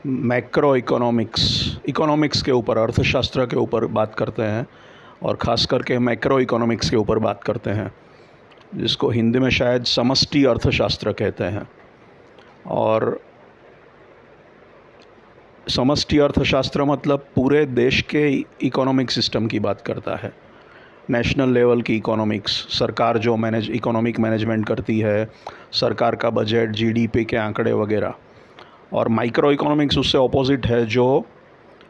Macro economics के ऊपर, अर्थशास्त्र के ऊपर बात करते हैं और ख़ास करके मैक्रो इकोनॉमिक्स के ऊपर बात करते हैं, जिसको हिंदी में शायद समष्टि अर्थशास्त्र कहते हैं। और समष्टि अर्थशास्त्र मतलब पूरे देश के इकोनॉमिक सिस्टम की बात करता है। नेशनल लेवल की इकोनॉमिक्स, सरकार जो इकोनॉमिक मैनेजमेंट करती है, सरकार का बजट, जीडीपी के आंकड़े वगैरह। और माइक्रो इकोनॉमिक्स उससे ऑपोजिट है, जो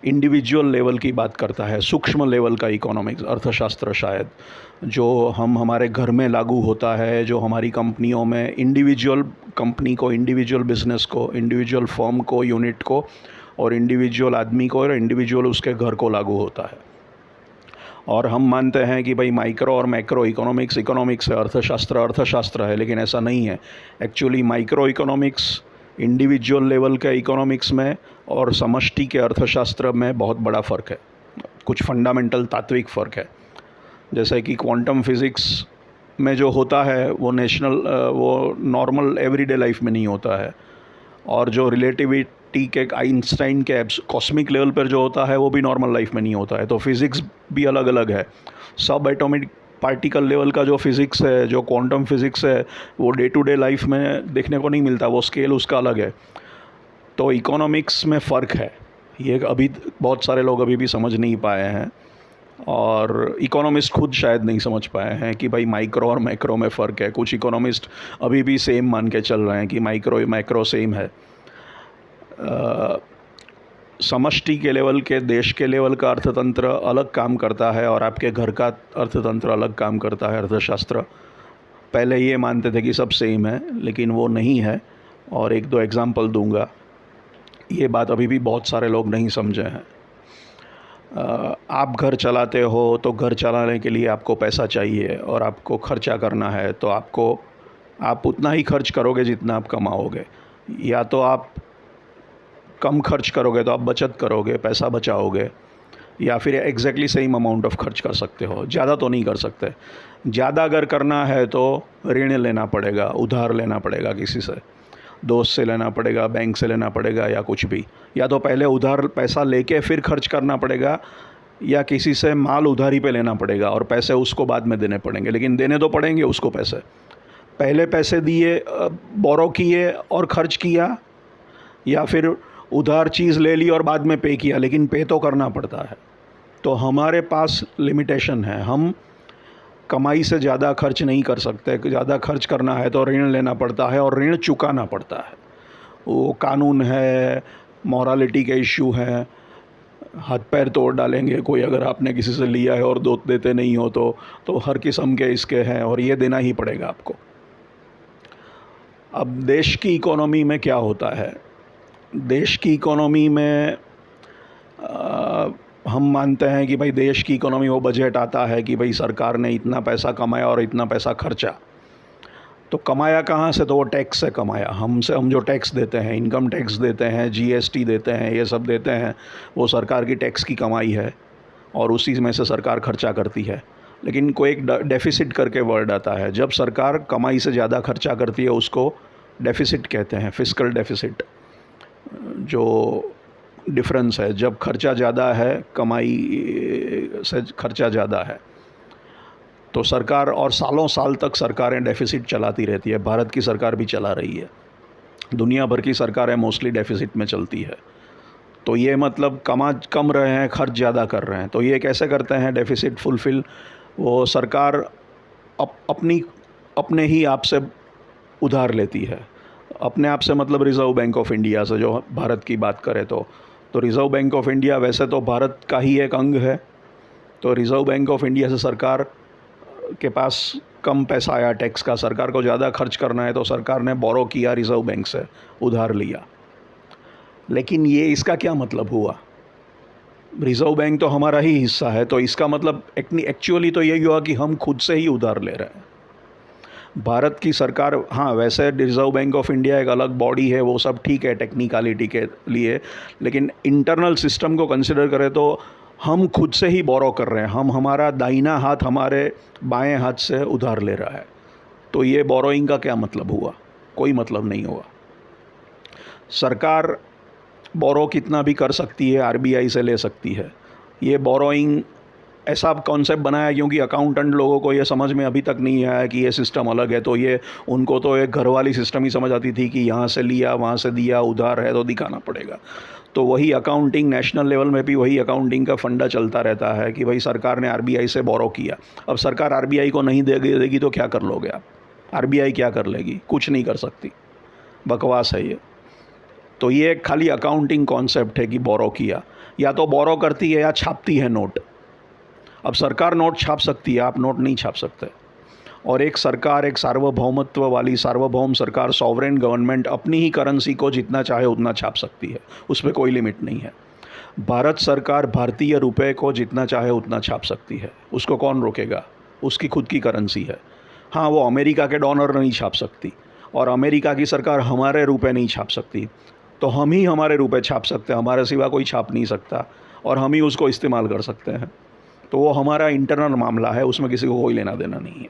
इंडिविजुअल लेवल की बात करता है, सूक्ष्म लेवल का इकोनॉमिक्स अर्थशास्त्र शायद, जो हमारे घर में लागू होता है, जो हमारी कंपनियों में इंडिविजुअल कंपनी को, इंडिविजुअल बिजनेस को, इंडिविजुअल फर्म को, यूनिट को और इंडिविजुअल आदमी को और इंडिविजुअल उसके घर को लागू होता है। और हम मानते हैं कि भाई माइक्रो और मैक्रो इकोनॉमिक्स है, अर्थशास्त्र है, लेकिन ऐसा नहीं है। Actually micro economics individual level के इकोनॉमिक्स में और समष्टि के अर्थशास्त्र में बहुत बड़ा फ़र्क है, कुछ फंडामेंटल तात्विक फ़र्क है। जैसे कि क्वांटम फिज़िक्स में जो होता है वो वो नॉर्मल एवरीडे लाइफ में नहीं होता है, और जो रिलेटिविटी के आइंस्टाइन के कॉस्मिक लेवल पर जो होता है वो भी नॉर्मल लाइफ में नहीं होता है। तो फिज़िक्स भी अलग अलग है। सब एटॉमिक पार्टिकल लेवल का जो फिज़िक्स है, जो क्वांटम फिज़िक्स है, वो डे टू डे लाइफ में देखने को नहीं मिलता, वो स्केल उसका अलग है। तो इकोनॉमिक्स में फ़र्क है, ये अभी बहुत सारे लोग अभी भी समझ नहीं पाए हैं, और इकोनॉमिस्ट खुद शायद नहीं समझ पाए हैं कि भाई माइक्रो और मैक्रो में फ़र्क है। कुछ इकोनॉमिस्ट अभी भी सेम मान के चल रहे हैं कि माइक्रो मैक्रो सेम है। समष्टि के लेवल के, देश के लेवल का अर्थतंत्र अलग काम करता है और आपके घर का अर्थतंत्र अलग काम करता है, अर्थशास्त्र। पहले ये मानते थे कि सब सेम है, लेकिन वो नहीं है, और एक दो एग्जांपल दूंगा। ये बात अभी भी बहुत सारे लोग नहीं समझे हैं। आप घर चलाते हो तो घर चलाने के लिए आपको पैसा चाहिए और आपको खर्चा करना है, तो आप उतना ही खर्च करोगे जितना आप कमाओगे। या तो आप कम खर्च करोगे तो आप बचत करोगे, पैसा बचाओगे, या फिर एग्जैक्टली सेम अमाउंट ऑफ खर्च कर सकते हो, ज़्यादा तो नहीं कर सकते। ज़्यादा अगर करना है तो ऋण लेना पड़ेगा, उधार लेना पड़ेगा, किसी से, दोस्त से लेना पड़ेगा, बैंक से लेना पड़ेगा, या कुछ भी। या तो पहले उधार पैसा लेके फिर खर्च करना पड़ेगा, या किसी से माल उधारी पे लेना पड़ेगा और पैसे उसको बाद में देने पड़ेंगे, लेकिन देने तो पड़ेंगे उसको पैसे। पहले पैसे दिए, बोरो किए और खर्च किया, या फिर उधार चीज़ ले ली और बाद में पे किया, लेकिन पे तो करना पड़ता है। तो हमारे पास लिमिटेशन है, हम कमाई से ज़्यादा खर्च नहीं कर सकते। ज़्यादा खर्च करना है तो ऋण लेना पड़ता है और ऋण चुकाना पड़ता है। वो कानून है, मॉरलिटी के इश्यू हैं, हाथ पैर तोड़ डालेंगे कोई अगर आपने किसी से लिया है और देते नहीं हो तो हर किस्म के इसके हैं, और ये देना ही पड़ेगा आपको। अब देश की इकोनॉमी में क्या होता है? देश की इकोनॉमी में हम मानते हैं कि भाई देश की इकोनॉमी, वो बजट आता है कि भाई सरकार ने इतना पैसा कमाया और इतना पैसा खर्चा। तो कमाया कहाँ से? तो वो टैक्स से कमाया। हम जो टैक्स देते हैं, इनकम टैक्स देते हैं, जीएसटी देते हैं, ये सब देते हैं, वो सरकार की टैक्स की कमाई है और उसी में से सरकार खर्चा करती है। लेकिन कोई एक डेफिसिट करके वर्ड आता है, जब सरकार कमाई से ज़्यादा खर्चा करती है उसको डेफिसिट कहते हैं, फिस्कल डेफिसिट। जो डिफरेंस है, जब खर्चा ज़्यादा है, कमाई से खर्चा ज़्यादा है, तो सरकार, और सालों साल तक सरकारें डेफिसिट चलाती रहती है। भारत की सरकार भी चला रही है, दुनिया भर की सरकारें मोस्टली डेफिसिट में चलती है। तो ये मतलब कम रहे हैं, खर्च ज़्यादा कर रहे हैं। तो ये कैसे करते हैं डेफिसिट फुलफ़िल? वो सरकार अपने ही आप से उधार लेती है। अपने आप से मतलब रिज़र्व बैंक ऑफ इंडिया से, जो भारत की बात करें तो रिज़र्व बैंक ऑफ इंडिया वैसे तो भारत का ही एक अंग है। तो रिज़र्व बैंक ऑफ इंडिया से सरकार के पास कम पैसा आया टैक्स का, सरकार को ज़्यादा खर्च करना है तो सरकार ने बोरो किया, रिज़र्व बैंक से उधार लिया। लेकिन ये इसका क्या मतलब हुआ? रिज़र्व बैंक तो हमारा ही हिस्सा है, तो इसका मतलब एक्चुअली तो यही हुआ कि हम खुद से ही उधार ले रहे हैं। भारत की सरकार, हाँ वैसे रिज़र्व बैंक ऑफ इंडिया एक अलग बॉडी है, वो सब ठीक है टेक्निकलिटी के लिए, लेकिन इंटरनल सिस्टम को कंसिडर करें तो हम खुद से ही बोरो कर रहे हैं। हमारा दाहिना हाथ हमारे बाएं हाथ से उधार ले रहा है। तो ये बोरोइंग का क्या मतलब हुआ? कोई मतलब नहीं हुआ। सरकार बोरो कितना भी कर सकती है, आरबीआई से ले सकती है। ये बोरोइंग ऐसा कॉन्सेप्ट बनाया क्योंकि अकाउंटेंट लोगों को ये समझ में अभी तक नहीं आया कि ये सिस्टम अलग है, तो ये उनको तो एक घर वाली सिस्टम ही समझ आती थी कि यहाँ से लिया, वहाँ से दिया, उधार है तो दिखाना पड़ेगा। तो वही अकाउंटिंग नेशनल लेवल में भी वही अकाउंटिंग का फंडा चलता रहता है कि भाई सरकार ने आरबीआई से बोरो किया। अब सरकार आरबीआई को नहीं देगी तो क्या कर लोगे आप? आरबीआई क्या कर लेगी? कुछ नहीं कर सकती। बकवास है ये। तो ये खाली अकाउंटिंग कॉन्सेप्ट है कि बोरो किया। या तो बोरो करती है या छापती है नोट। अब सरकार नोट छाप सकती है, आप नोट नहीं छाप सकते। और एक सरकार, एक सार्वभौमत्व वाली सार्वभौम सरकार, सॉवरेन गवर्नमेंट अपनी ही करेंसी को जितना चाहे उतना छाप सकती है, उसमें कोई लिमिट नहीं है। भारत सरकार भारतीय रुपए को जितना चाहे उतना छाप सकती है, उसको कौन रोकेगा? उसकी खुद की करेंसी है। हाँ, वो अमेरिका के डॉलर नहीं छाप सकती और अमेरिका की सरकार हमारे रुपए नहीं छाप सकती, तो हम ही हमारे रुपए छाप सकते हैं, हमारे सिवा कोई छाप नहीं सकता और हम ही उसको इस्तेमाल कर सकते हैं। तो वो हमारा इंटरनल मामला है, उसमें किसी को कोई लेना देना नहीं है।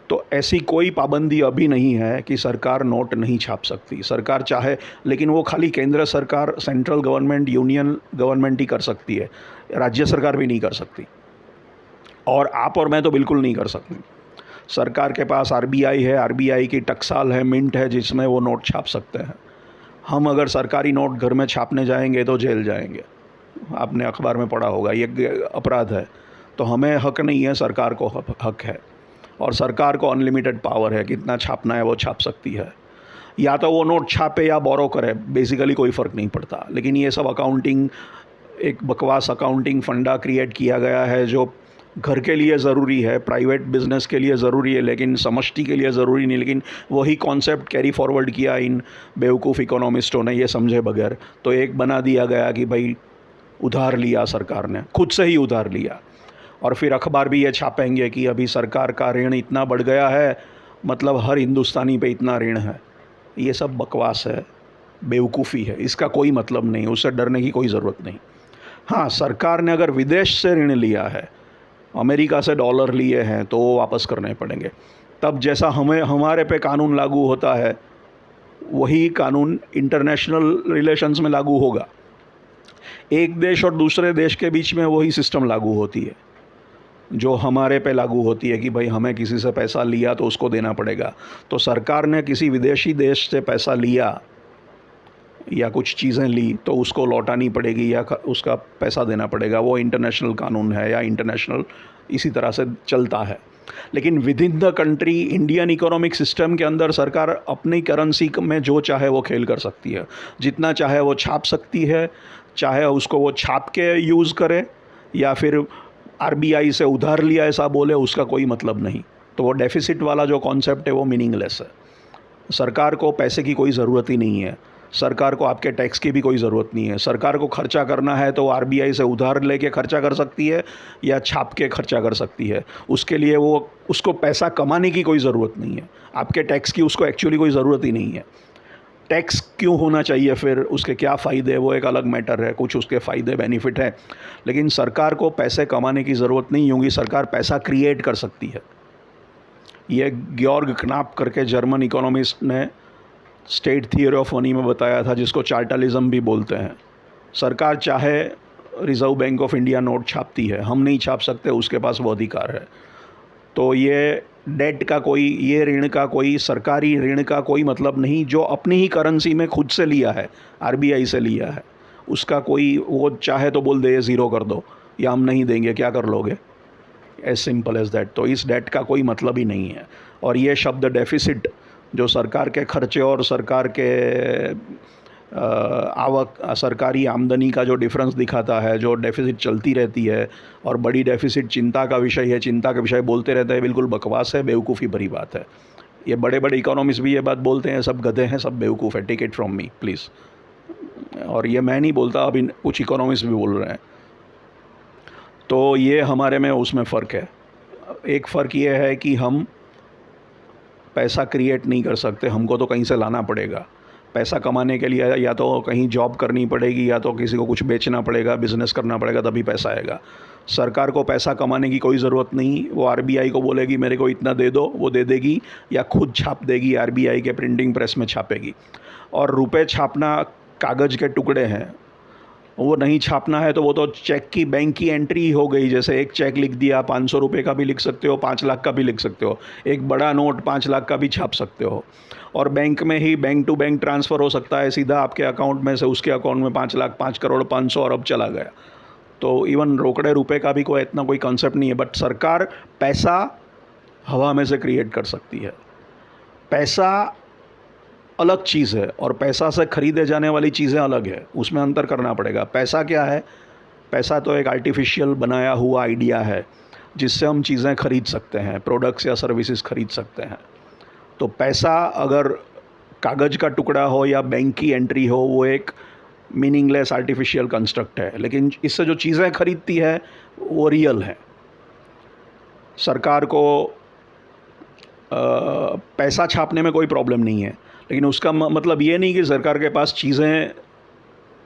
तो ऐसी कोई पाबंदी अभी नहीं है कि सरकार नोट नहीं छाप सकती। सरकार चाहे, लेकिन वो खाली केंद्र सरकार, सेंट्रल गवर्नमेंट, यूनियन गवर्नमेंट ही कर सकती है, राज्य सरकार भी नहीं कर सकती। और आप और मैं तो बिल्कुल नहीं कर सकते। सरकार के पास आरबीआई है, आरबीआई की टकसाल है, मिंट है, जिसमें वो नोट छाप सकते हैं। हम अगर सरकारी नोट घर में छापने जाएंगे तो जेल जाएंगे। आपने अखबार में पढ़ा होगा, ये अपराध है। तो हमें हक नहीं है, सरकार को हक है। और सरकार को अनलिमिटेड पावर है, कितना छापना है वो छाप सकती है। या तो वो नोट छापे या बोरो करे, बेसिकली कोई फ़र्क नहीं पड़ता। लेकिन ये सब अकाउंटिंग, एक बकवास अकाउंटिंग फंडा क्रिएट किया गया है जो घर के लिए ज़रूरी है, प्राइवेट बिजनेस के लिए ज़रूरी है, लेकिन समष्टि के लिए ज़रूरी नहीं। लेकिन वही कॉन्सेप्ट कैरी फॉरवर्ड किया इन बेवकूफ़ इकोनॉमिस्टों ने, ये समझे बगैर। तो एक बना दिया गया कि भाई उधार लिया सरकार ने, खुद से ही उधार लिया। और फिर अखबार भी ये छापेंगे कि अभी सरकार का ऋण इतना बढ़ गया है, मतलब हर हिंदुस्तानी पे इतना ऋण है। ये सब बकवास है, बेवकूफ़ी है, इसका कोई मतलब नहीं, उससे डरने की कोई ज़रूरत नहीं। हाँ, सरकार ने अगर विदेश से ऋण लिया है, अमेरिका से डॉलर लिए हैं, तो वो वापस करने पड़ेंगे। तब जैसा हमारे पे कानून लागू होता है, वही कानून इंटरनेशनल रिलेशंस में लागू होगा। एक देश और दूसरे देश के बीच में वही सिस्टम लागू होती है जो हमारे पे लागू होती है कि भाई हमें किसी से पैसा लिया तो उसको देना पड़ेगा। तो सरकार ने किसी विदेशी देश से पैसा लिया या कुछ चीज़ें ली तो उसको लौटानी पड़ेगी या उसका पैसा देना पड़ेगा। वो इंटरनेशनल कानून है या इंटरनेशनल इसी तरह से चलता है। लेकिन with in the country, Indian economic system के अंदर सरकार अपनी करेंसी में जो चाहे वो खेल कर सकती है, जितना चाहे वो छाप सकती है, चाहे उसको वो छाप के यूज़ करे या फिर आरबीआई से उधार लिया ऐसा बोले, उसका कोई मतलब नहीं। तो वो डेफिसिट वाला जो कॉन्सेप्ट है वो मीनिंगलेस है। सरकार को पैसे की कोई ज़रूरत ही नहीं है, सरकार को आपके टैक्स की भी कोई ज़रूरत नहीं है। सरकार को खर्चा करना है तो आरबीआई से उधार लेके खर्चा कर सकती है या छाप के खर्चा कर सकती है। उसके लिए उसको पैसा कमाने की कोई ज़रूरत नहीं है, आपके टैक्स की उसको एक्चुअली कोई ज़रूरत ही नहीं है। टैक्स क्यों होना चाहिए, फिर उसके क्या फ़ायदे, वो एक अलग मैटर है, कुछ उसके फ़ायदे बेनिफिट है। लेकिन सरकार को पैसे कमाने की ज़रूरत नहीं होगी, सरकार पैसा क्रिएट कर सकती है। ये ग्योर्ग क्नाप करके जर्मन इकोनॉमिस्ट ने स्टेट थियरी ऑफ मनी में बताया था, जिसको चार्टलिज्म भी बोलते हैं। सरकार चाहे reserve bank of India note छापती है, हम नहीं छाप सकते, उसके पास वो अधिकार है। तो ये डेट का कोई, ये ऋण का कोई, सरकारी ऋण का कोई मतलब नहीं। जो अपनी ही करेंसी में खुद से लिया है, आरबीआई से लिया है, उसका कोई, वो चाहे तो बोल दे ज़ीरो कर दो या हम नहीं देंगे, क्या कर लोगे? As simple as that. तो इस डेट का कोई मतलब ही नहीं है। और ये शब्द डेफिसिट, जो सरकार के खर्चे और सरकार के आवक, सरकारी आमदनी का जो डिफरेंस दिखाता है, जो डेफिसिट चलती रहती है, और बड़ी डेफिसिट चिंता का विषय है, चिंता का विषय बोलते रहते हैं, बिल्कुल बकवास है, बेवकूफ़ी भरी बात है। ये बड़े बड़े इकोनॉमिस्ट भी ये बात बोलते हैं, सब गधे हैं, सब बेवकूफ़ है, take it from me please. और ये मैं नहीं बोलता, अभी कुछ इकोनॉमिस्ट भी बोल रहे हैं। तो ये हमारे में उसमें फ़र्क है। एक फ़र्क ये है कि हम पैसा क्रिएट नहीं कर सकते, हमको तो कहीं से लाना पड़ेगा। पैसा कमाने के लिए या तो कहीं जॉब करनी पड़ेगी, या तो किसी को कुछ बेचना पड़ेगा, बिज़नेस करना पड़ेगा, तभी पैसा आएगा। सरकार को पैसा कमाने की कोई ज़रूरत नहीं। वो आरबीआई को बोलेगी मेरे को इतना दे दो, वो दे देगी, या खुद छाप देगी, आरबीआई के प्रिंटिंग प्रेस में छापेगी। और रुपए छापना कागज़ के टुकड़े हैं, वो नहीं छापना है तो वो तो चेक की बैंक की एंट्री हो गई। जैसे एक चेक लिख दिया, 500 रुपये का भी लिख सकते हो, 5 लाख का भी लिख सकते हो, एक बड़ा नोट 5 लाख का भी छाप सकते हो, और बैंक में ही बैंक टू बैंक ट्रांसफ़र हो सकता है सीधा आपके अकाउंट में से उसके अकाउंट में 5 लाख, 5 करोड़, 500 अरब चला गया। तो इवन रोकड़े रुपए का भी कोई इतना कोई कंसेप्ट नहीं है। बट सरकार पैसा हवा में से क्रिएट कर सकती है। पैसा अलग चीज़ है और पैसा से खरीदे जाने वाली चीज़ें अलग है, उसमें अंतर करना पड़ेगा। पैसा क्या है? पैसा तो एक आर्टिफिशियल बनाया हुआ आइडिया है जिससे हम चीज़ें खरीद सकते हैं, प्रोडक्ट्स या सर्विसेज खरीद सकते हैं। तो पैसा अगर कागज़ का टुकड़ा हो या बैंक की एंट्री हो, वो एक मीनिंगलेस आर्टिफिशियल कंस्ट्रक्ट है। लेकिन इससे जो चीज़ें खरीदती है वो रियल है। सरकार को पैसा छापने में कोई प्रॉब्लम नहीं है, लेकिन उसका मतलब ये नहीं कि सरकार के पास चीज़ें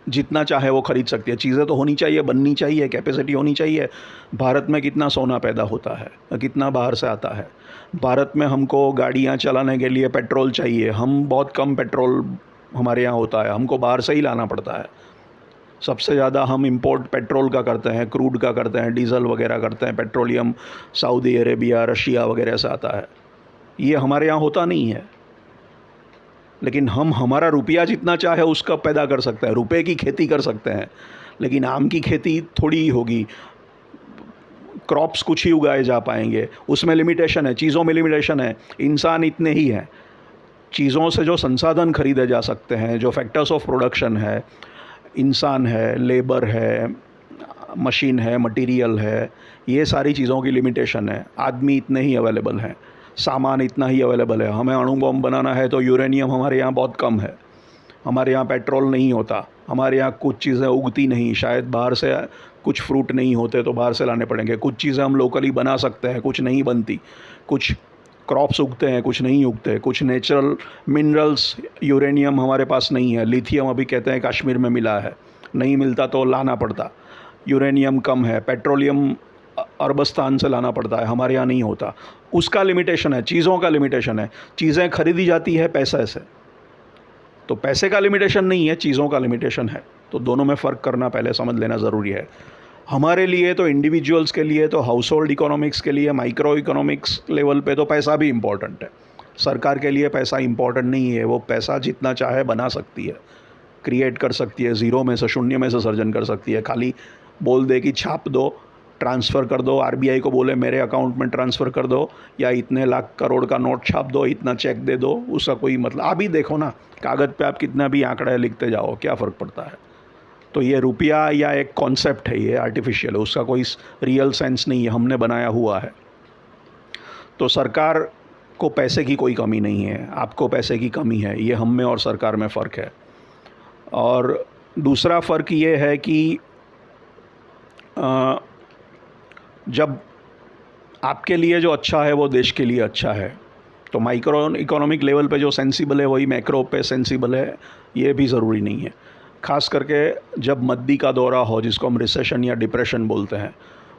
जितना चाहे वो खरीद सकती है। चीज़ें तो होनी चाहिए, बननी चाहिए, कैपेसिटी होनी चाहिए। भारत में कितना सोना पैदा होता है, कितना बाहर से आता है। भारत में हमको गाड़ियाँ चलाने के लिए पेट्रोल चाहिए, हम बहुत कम पेट्रोल हमारे यहाँ होता है, हमको बाहर से ही लाना पड़ता है। सबसे ज़्यादा हम इंपोर्ट पेट्रोल का करते हैं, क्रूड का करते हैं, डीजल वगैरह करते हैं, पेट्रोलियम सऊदी अरेबिया, रशिया वगैरह से आता है। ये हमारे यहाँ होता नहीं है, लेकिन हम हमारा रुपया जितना चाहे उसका पैदा कर सकते हैं, रुपए की खेती कर सकते हैं। लेकिन आम की खेती थोड़ी ही होगी, क्रॉप्स कुछ ही उगाए जा पाएंगे, उसमें लिमिटेशन है, चीज़ों में लिमिटेशन है। इंसान इतने ही हैं। चीज़ों से जो संसाधन खरीदे जा सकते हैं, जो फैक्टर्स ऑफ प्रोडक्शन है, इंसान है, लेबर है, मशीन है, मटेरियल है, ये सारी चीज़ों की लिमिटेशन है। आदमी इतने ही अवेलेबल हैं, सामान इतना ही अवेलेबल है। हमें अणु बम बनाना है तो यूरेनियम हमारे यहाँ बहुत कम है, हमारे यहाँ पेट्रोल नहीं होता, हमारे यहाँ कुछ चीज़ें उगती नहीं, शायद बाहर से कुछ फ्रूट नहीं होते तो बाहर से लाने पड़ेंगे। कुछ चीज़ें हम लोकली बना सकते हैं, कुछ नहीं बनती। कुछ क्रॉप्स उगते हैं, कुछ नहीं उगते। कुछ नेचुरल मिनरल्स, यूरेनियम हमारे पास नहीं है। लिथियम अभी कहते हैं कश्मीर में मिला है, नहीं मिलता तो लाना पड़ता। यूरेनियम कम है। पेट्रोलियम अरबस्तान से लाना पड़ता है, हमारे यहाँ नहीं होता। उसका लिमिटेशन है, चीज़ों का लिमिटेशन है। चीज़ें खरीदी जाती है पैसे से, तो पैसे का लिमिटेशन नहीं है, चीज़ों का लिमिटेशन है। तो दोनों में फ़र्क करना पहले समझ लेना ज़रूरी है। हमारे लिए तो, इंडिविजुअल्स के लिए तो, हाउस होल्ड इकोनॉमिक्स के लिए, माइक्रो इकोनॉमिक्स लेवल पे तो पैसा भी इम्पॉर्टेंट है। सरकार के लिए पैसा इम्पॉर्टेंट नहीं है, वो पैसा जितना चाहे बना सकती है, क्रिएट कर सकती है, ज़ीरो में से, शून्य में से सर्जन कर सकती है। खाली बोल दे कि छाप दो, ट्रांसफ़र कर दो, आरबीआई को बोले मेरे अकाउंट में ट्रांसफ़र कर दो, या इतने लाख करोड़ का नोट छाप दो, इतना चेक दे दो, उसका कोई मतलब। अभी देखो ना, कागज़ पे आप कितना भी आंकड़े लिखते जाओ, क्या फ़र्क पड़ता है। तो ये रुपया या एक कॉन्सेप्ट है, ये आर्टिफिशियल है, उसका कोई रियल सेंस नहीं है, हमने बनाया हुआ है। तो सरकार को पैसे की कोई कमी नहीं है, आपको पैसे की कमी है, ये हम में और सरकार में फ़र्क है। और दूसरा फ़र्क ये है कि जब आपके लिए जो अच्छा है वो देश के लिए अच्छा है, तो माइक्रो इकोनॉमिक लेवल पे जो सेंसिबल है वही मैक्रो पे सेंसिबल है, ये भी ज़रूरी नहीं है। ख़ास करके जब मद्दी का दौरा हो, जिसको हम रिसेशन या डिप्रेशन बोलते हैं,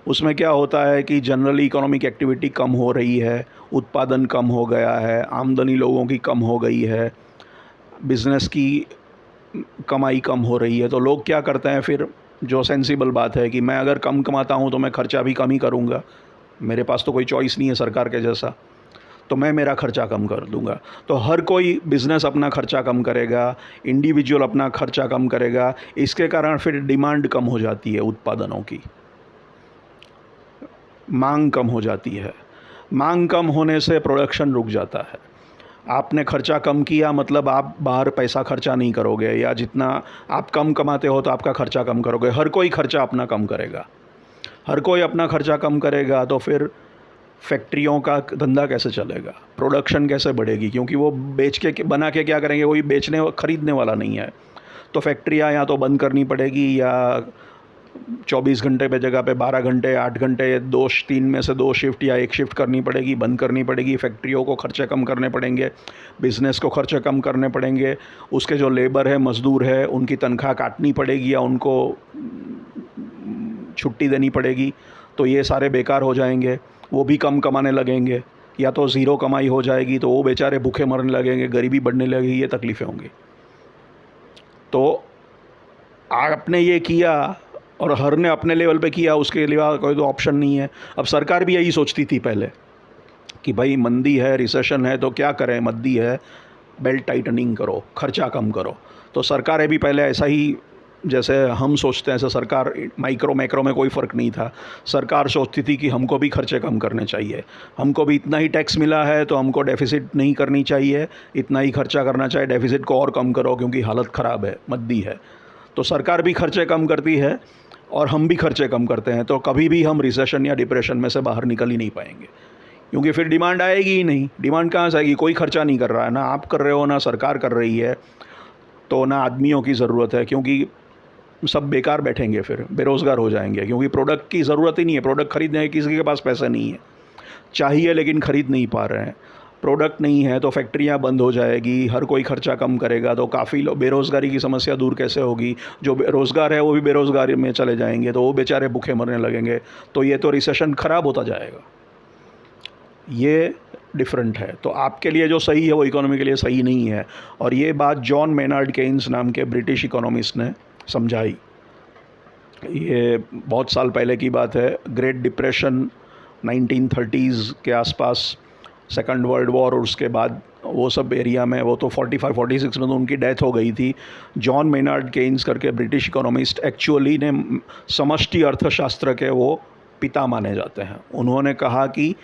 उसमें क्या होता है कि जनरली इकोनॉमिक एक्टिविटी कम हो रही है, उत्पादन कम हो गया है, आमदनी लोगों की कम हो गई है, बिज़नेस की कमाई कम हो रही है। तो लोग क्या करते हैं फिर, जो सेंसिबल बात है कि मैं अगर कम कमाता हूँ तो मैं खर्चा भी कम ही करूँगा, मेरे पास तो कोई चॉइस नहीं है सरकार के जैसा, तो मैं मेरा खर्चा कम कर दूँगा। तो हर कोई बिज़नेस अपना खर्चा कम करेगा, इंडिविजुअल अपना खर्चा कम करेगा। इसके कारण फिर डिमांड कम हो जाती है, उत्पादनों की मांग कम हो जाती है। मांग कम होने से प्रोडक्शन रुक जाता है। आपने खर्चा कम किया मतलब आप बाहर पैसा खर्चा नहीं करोगे, या जितना आप कम कमाते हो तो आपका खर्चा कम करोगे। हर कोई खर्चा अपना कम करेगा, हर कोई अपना खर्चा कम करेगा, तो फिर फैक्ट्रियों का धंधा कैसे चलेगा, प्रोडक्शन कैसे बढ़ेगी, क्योंकि वो बेच के बना के क्या करेंगे, कोई बेचने खरीदने वाला नहीं है। तो फैक्ट्रियाँ या तो बंद करनी पड़ेगी, या 24 घंटे पे जगह पे 12 घंटे, 8 घंटे, 3 में से 2 शिफ्ट या 1 शिफ्ट करनी पड़ेगी, बंद करनी पड़ेगी। फैक्ट्रियों को खर्चे कम करने पड़ेंगे, बिज़नेस को खर्चे कम करने पड़ेंगे, उसके जो लेबर है, मज़दूर है, उनकी तनख्वाह काटनी पड़ेगी या उनको छुट्टी देनी पड़ेगी। तो ये सारे बेकार हो जाएंगे, वो भी कम कमाने लगेंगे, या तो ज़ीरो कमाई हो जाएगी, तो वो बेचारे भूखे मरने लगेंगे, गरीबी बढ़ने लगेगी, ये तकलीफ़ें होंगी। तो आपने ये किया और हर ने अपने लेवल पे किया, उसके अलावा कोई तो ऑप्शन नहीं है। अब सरकार भी यही सोचती थी पहले कि भाई मंदी है, रिसेशन है, तो क्या करें, मंदी है, बेल्ट टाइटनिंग करो, खर्चा कम करो। तो सरकारें भी पहले ऐसा ही, जैसे हम सोचते हैं ऐसा सरकार, माइक्रो मैक्रो में कोई फ़र्क नहीं था। सरकार सोचती थी कि हमको भी खर्चे कम करने चाहिए, हमको भी इतना ही टैक्स मिला है तो हमको डेफिसिट नहीं करनी चाहिए, इतना ही खर्चा करना चाहिए, डेफिसिट को और कम करो क्योंकि हालत ख़राब है, मंदी है। तो सरकार भी खर्चे कम करती है और हम भी खर्चे कम करते हैं, तो कभी भी हम रिसेशन या डिप्रेशन में से बाहर निकल ही नहीं पाएंगे, क्योंकि फिर डिमांड आएगी ही नहीं। डिमांड कहाँ से आएगी? कोई खर्चा नहीं कर रहा है, ना आप कर रहे हो ना सरकार कर रही है, तो ना आदमियों की ज़रूरत है, क्योंकि सब बेकार बैठेंगे, फिर बेरोज़गार हो जाएंगे, क्योंकि प्रोडक्ट की ज़रूरत ही नहीं है। प्रोडक्ट खरीदने की किसी के पास पैसा नहीं है, चाहिए लेकिन ख़रीद नहीं पा रहे हैं। प्रोडक्ट नहीं है तो फैक्ट्रियां बंद हो जाएगी, हर कोई खर्चा कम करेगा, तो काफ़ी लोग, बेरोज़गारी की समस्या दूर कैसे होगी? जो बेरोज़गार है वो भी बेरोज़गारी में चले जाएंगे, तो वो बेचारे भूखे मरने लगेंगे, तो ये तो रिसेशन ख़राब होता जाएगा। ये डिफरेंट है। तो आपके लिए जो सही है वो इकोनॉमी के लिए सही नहीं है। और ये बात जॉन मेनार्ड केन्स नाम के ब्रिटिश इकोनॉमिस्ट ने समझाई। ये बहुत साल पहले की बात है, ग्रेट डिप्रेशन 1930s के आसपास, सेकंड वर्ल्ड वॉर और उसके बाद वो सब एरिया में, वो तो 45-46 में तो उनकी डेथ हो गई थी। जॉन मेनार्ड केन्स करके ब्रिटिश इकोनॉमिस्ट एक्चुअली ने समष्टि अर्थशास्त्र के वो पिता माने जाते हैं। उन्होंने कहा कि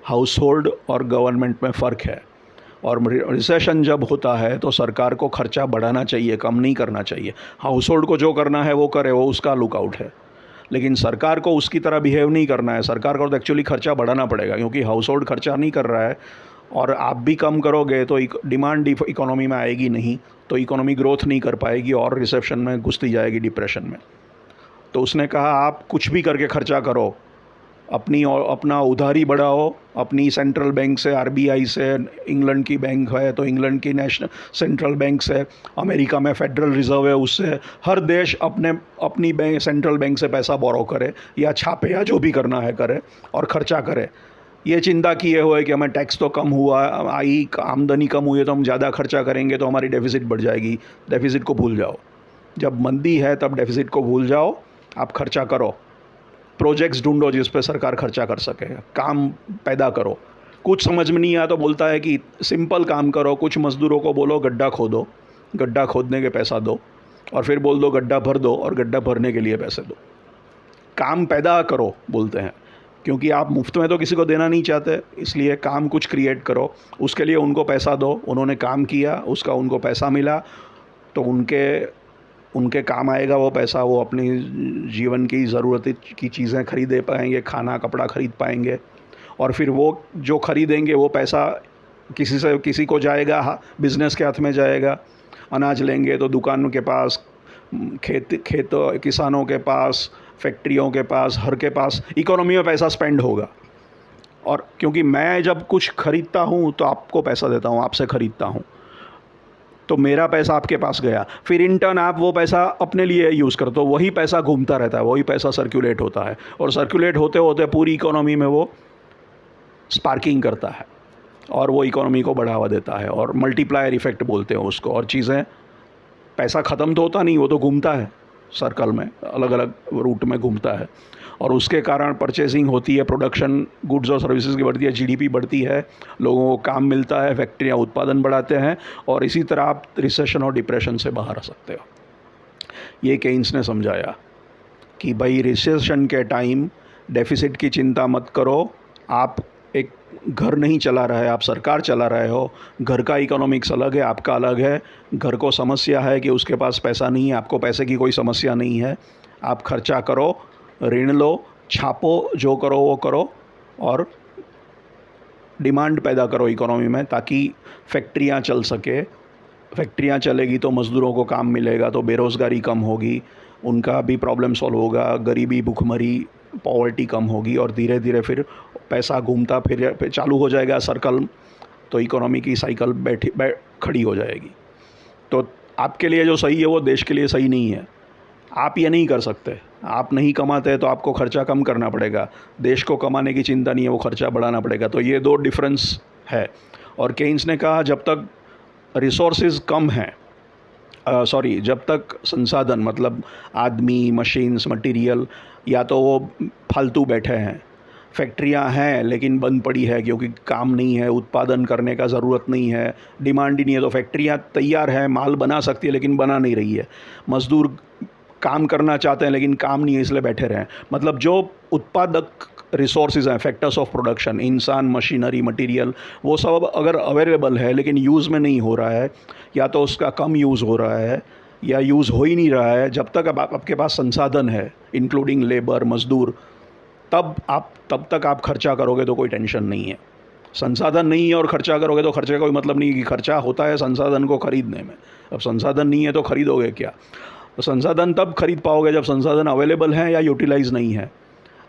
हाउस होल्ड और गवर्नमेंट में फ़र्क है, और रिसेशन जब होता है तो सरकार को खर्चा बढ़ाना चाहिए, कम नहीं करना चाहिए। हाउस होल्ड को जो करना है वो करे, वो उसका लुकआउट है, लेकिन सरकार को उसकी तरह बिहेव नहीं करना है। सरकार को तो एक्चुअली खर्चा बढ़ाना पड़ेगा, क्योंकि हाउस होल्ड खर्चा नहीं कर रहा है, और आप भी कम करोगे तो डिमांड इकोनॉमी में आएगी नहीं, तो इकोनॉमी ग्रोथ नहीं कर पाएगी और रिसेशन में घुसती जाएगी, डिप्रेशन में। तो उसने कहा आप कुछ भी करके खर्चा करो, अपना उधारी बढ़ाओ, अपनी सेंट्रल बैंक से, आरबीआई से, इंग्लैंड की बैंक है तो इंग्लैंड की नेशनल सेंट्रल बैंक से, अमेरिका में फेडरल रिजर्व है उससे, हर देश अपनी बैंक, सेंट्रल बैंक से पैसा बोरो करे या छापे या जो भी करना है करे और ख़र्चा करे। ये चिंता किए हुए कि हमें टैक्स तो कम हुआ, आमदनी कम हुई है तो हम ज़्यादा खर्चा करेंगे तो हमारी डेफिसिट बढ़ जाएगी। डेफिसिट को भूल जाओ, जब मंदी है तब डेफिसिट को भूल जाओ, आप खर्चा करो, प्रोजेक्ट्स ढूंढो जिस पे सरकार खर्चा कर सके, काम पैदा करो। कुछ समझ में नहीं आया तो बोलता है कि सिंपल काम करो, कुछ मज़दूरों को बोलो गड्ढा खोदो, गड्ढा खोदने के पैसा दो, और फिर बोल दो गड्ढा भर दो, और गड्ढा भरने के लिए पैसे दो। काम पैदा करो बोलते हैं, क्योंकि आप मुफ्त में तो किसी को देना नहीं चाहते, इसलिए काम कुछ क्रिएट करो, उसके लिए उनको पैसा दो। उन्होंने काम किया, उसका उनको पैसा मिला, तो उनके काम आएगा वो पैसा, वो अपनी जीवन की ज़रूरत की चीज़ें खरीदे पाएंगे, खाना कपड़ा खरीद पाएंगे, और फिर वो जो खरीदेंगे वो पैसा किसी को जाएगा, बिज़नेस के हाथ में जाएगा। अनाज लेंगे तो दुकानों के पास, खेत किसानों के पास, फैक्ट्रियों के पास, हर के पास इकोनॉमी में पैसा स्पेंड होगा। और क्योंकि मैं जब कुछ खरीदता हूँ तो आपको पैसा देता हूँ, आपसे ख़रीदता हूँ, तो मेरा पैसा आपके पास गया, फिर इन टर्न आप वो पैसा अपने लिए यूज़ करते हो, वही पैसा घूमता रहता है, वही पैसा सर्कुलेट होता है, और सर्कुलेट होते होते पूरी इकोनॉमी में वो स्पार्किंग करता है और वो इकोनॉमी को बढ़ावा देता है, और मल्टीप्लायर इफ़ेक्ट बोलते हैं उसको। और चीज़ें, पैसा ख़त्म तो होता नहीं, वो तो घूमता है सर्कल में, अलग अलग रूट में घूमता है, और उसके कारण परचेसिंग होती है, प्रोडक्शन गुड्स और सर्विसेज की बढ़ती है, जीडीपी बढ़ती है, लोगों को काम मिलता है, फैक्ट्रियाँ उत्पादन बढ़ाते हैं, और इसी तरह आप रिसेशन और डिप्रेशन से बाहर आ सकते हो। ये केन्स ने समझाया कि भाई रिसेशन के टाइम डेफिसिट की चिंता मत करो, आप एक घर नहीं चला रहे, आप सरकार चला रहे हो, घर का इकोनॉमिक्स अलग है, आपका अलग है। घर को समस्या है कि उसके पास पैसा नहीं है, आपको पैसे की कोई समस्या नहीं है, आप खर्चा करो, ऋण लो, छापो, जो करो वो करो, और डिमांड पैदा करो इकोनॉमी में, ताकि फैक्ट्रियाँ चल सके। फैक्ट्रियाँ चलेगी तो मज़दूरों को काम मिलेगा, तो बेरोज़गारी कम होगी, उनका भी प्रॉब्लम सॉल्व होगा, गरीबी, भुखमरी, पॉवर्टी कम होगी, और धीरे धीरे फिर पैसा घूमता फिर चालू हो जाएगा सर्कल, तो इकोनॉमी की साइकिल खड़ी हो जाएगी। तो आपके लिए जो सही है वो देश के लिए सही नहीं है। आप ये नहीं कर सकते, आप नहीं कमाते तो आपको खर्चा कम करना पड़ेगा, देश को कमाने की चिंता नहीं है, वो खर्चा बढ़ाना पड़ेगा। तो ये दो डिफरेंस है। और केन्स ने कहा जब तक रिसोर्सेज कम हैं सॉरी, जब तक संसाधन मतलब आदमी, मशीन्स, मटेरियल, या तो वो फालतू बैठे हैं, फैक्ट्रियां हैं लेकिन बंद पड़ी है क्योंकि काम नहीं है, उत्पादन करने का ज़रूरत नहीं है, डिमांड ही नहीं है, तो फैक्ट्रियां तैयार है, माल बना सकती है लेकिन बना नहीं रही है, मज़दूर काम करना चाहते हैं लेकिन काम नहीं है इसलिए बैठे रहें। मतलब जो उत्पादक रिसोर्सेज हैं, फैक्टर्स ऑफ प्रोडक्शन, इंसान, मशीनरी, मटेरियल, वो सब अगर अवेलेबल है लेकिन यूज़ में नहीं हो रहा है, या तो उसका कम यूज़ हो रहा है या यूज़ हो ही नहीं रहा है, जब तक अब आपके पास संसाधन है इंक्लूडिंग लेबर, मज़दूर, तब तक आप खर्चा करोगे तो कोई टेंशन नहीं है। संसाधन नहीं है और खर्चा करोगे तो खर्चे का कोई मतलब नहीं है, कि खर्चा होता है संसाधन को खरीदने में। अब संसाधन नहीं है तो खरीदोगे क्या? तो संसाधन तब खरीद पाओगे जब संसाधन अवेलेबल हैं या यूटिलाइज़ नहीं है।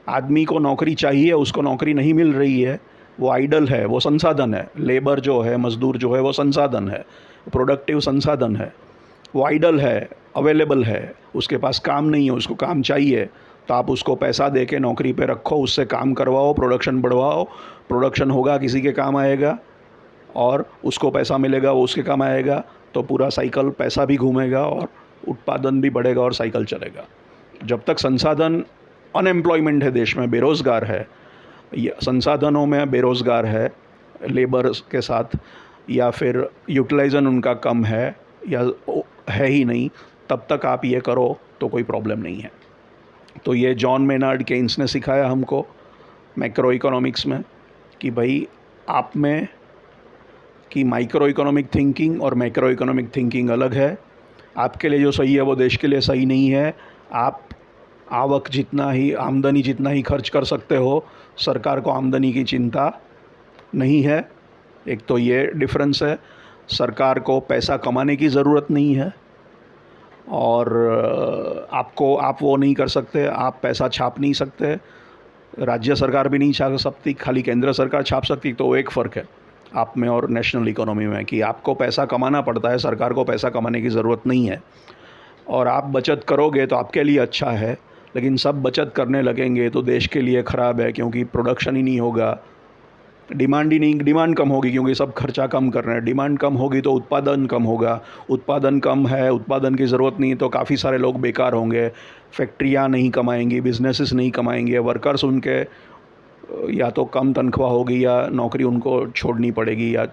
आदमी को नौकरी चाहिए, उसको नौकरी नहीं मिल रही है, वो आइडल है, वो संसाधन है। लेबर जो है, मज़दूर जो है, वो संसाधन है, प्रोडक्टिव संसाधन है। वो आइडल है, अवेलेबल है, उसके पास काम नहीं है, उसको काम चाहिए, तो आप उसको पैसा दे के नौकरी पे रखो, उससे काम करवाओ, प्रोडक्शन बढ़वाओ, प्रोडक्शन होगा, किसी के काम आएगा और उसको पैसा मिलेगा, वो उसके काम आएगा, तो पूरा साइकिल, पैसा भी घूमेगा और उत्पादन भी बढ़ेगा और साइकिल चलेगा। जब तक संसाधन, अनएम्प्लॉयमेंट है देश में, बेरोज़गार है, संसाधनों में बेरोज़गार है, लेबर के साथ, या फिर यूटिलाइजेशन उनका कम है या है ही नहीं, तब तक आप ये करो तो कोई प्रॉब्लम नहीं है। तो ये जॉन मेनार्ड केन्स ने सिखाया हमको मैक्रो इकोनॉमिक्स में कि भाई आप में कि माइक्रो इकोनॉमिक थिंकिंग और मैक्रो इकोनॉमिक थिंकिंग अलग है। आपके लिए जो सही है वो देश के लिए सही नहीं है। आप आवक जितना ही, आमदनी जितना ही खर्च कर सकते हो, सरकार को आमदनी की चिंता नहीं है। एक तो ये डिफरेंस है। सरकार को पैसा कमाने की ज़रूरत नहीं है और आप वो नहीं कर सकते, आप पैसा छाप नहीं सकते, राज्य सरकार भी नहीं छाप सकती, खाली केंद्र सरकार छाप सकती। तो एक फ़र्क है आप में और नेशनल इकोनॉमी में कि आपको पैसा कमाना पड़ता है, सरकार को पैसा कमाने की ज़रूरत नहीं है। और आप बचत करोगे तो आपके लिए अच्छा है, लेकिन सब बचत करने लगेंगे तो देश के लिए ख़राब है, क्योंकि प्रोडक्शन ही नहीं होगा, डिमांड ही नहीं, डिमांड कम होगी क्योंकि सब खर्चा कम कर रहे हैं, डिमांड कम होगी तो उत्पादन कम होगा, उत्पादन कम है, उत्पादन की ज़रूरत नहीं, तो काफ़ी सारे लोग बेकार होंगे, फैक्ट्रियाँ नहीं कमाएंगी, बिजनेसेस नहीं कमाएंगे, वर्कर्स उनके या तो कम तनख्वाह होगी या नौकरी उनको छोड़नी पड़ेगी या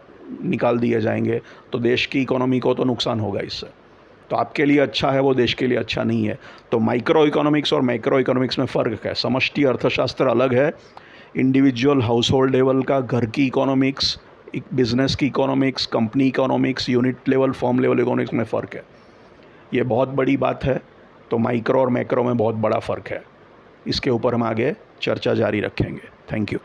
निकाल दिए जाएंगे, तो देश की इकोनॉमी को तो नुकसान होगा इससे। तो आपके लिए अच्छा है वो देश के लिए अच्छा नहीं है। तो माइक्रो इकोनॉमिक्स और मैक्रो इकोनॉमिक्स में फ़र्क है। समष्टि अर्थशास्त्र अलग है, इंडिविजुअल हाउस होल्ड लेवल का, घर की इकोनॉमिक्स, बिजनेस की economics, company economics, unit level, firm level economics में फ़र्क है। ये बहुत बड़ी बात है। तो माइक्रो और मैक्रो में बहुत बड़ा फ़र्क है। इसके ऊपर हम आगे चर्चा जारी रखेंगे। Thank you.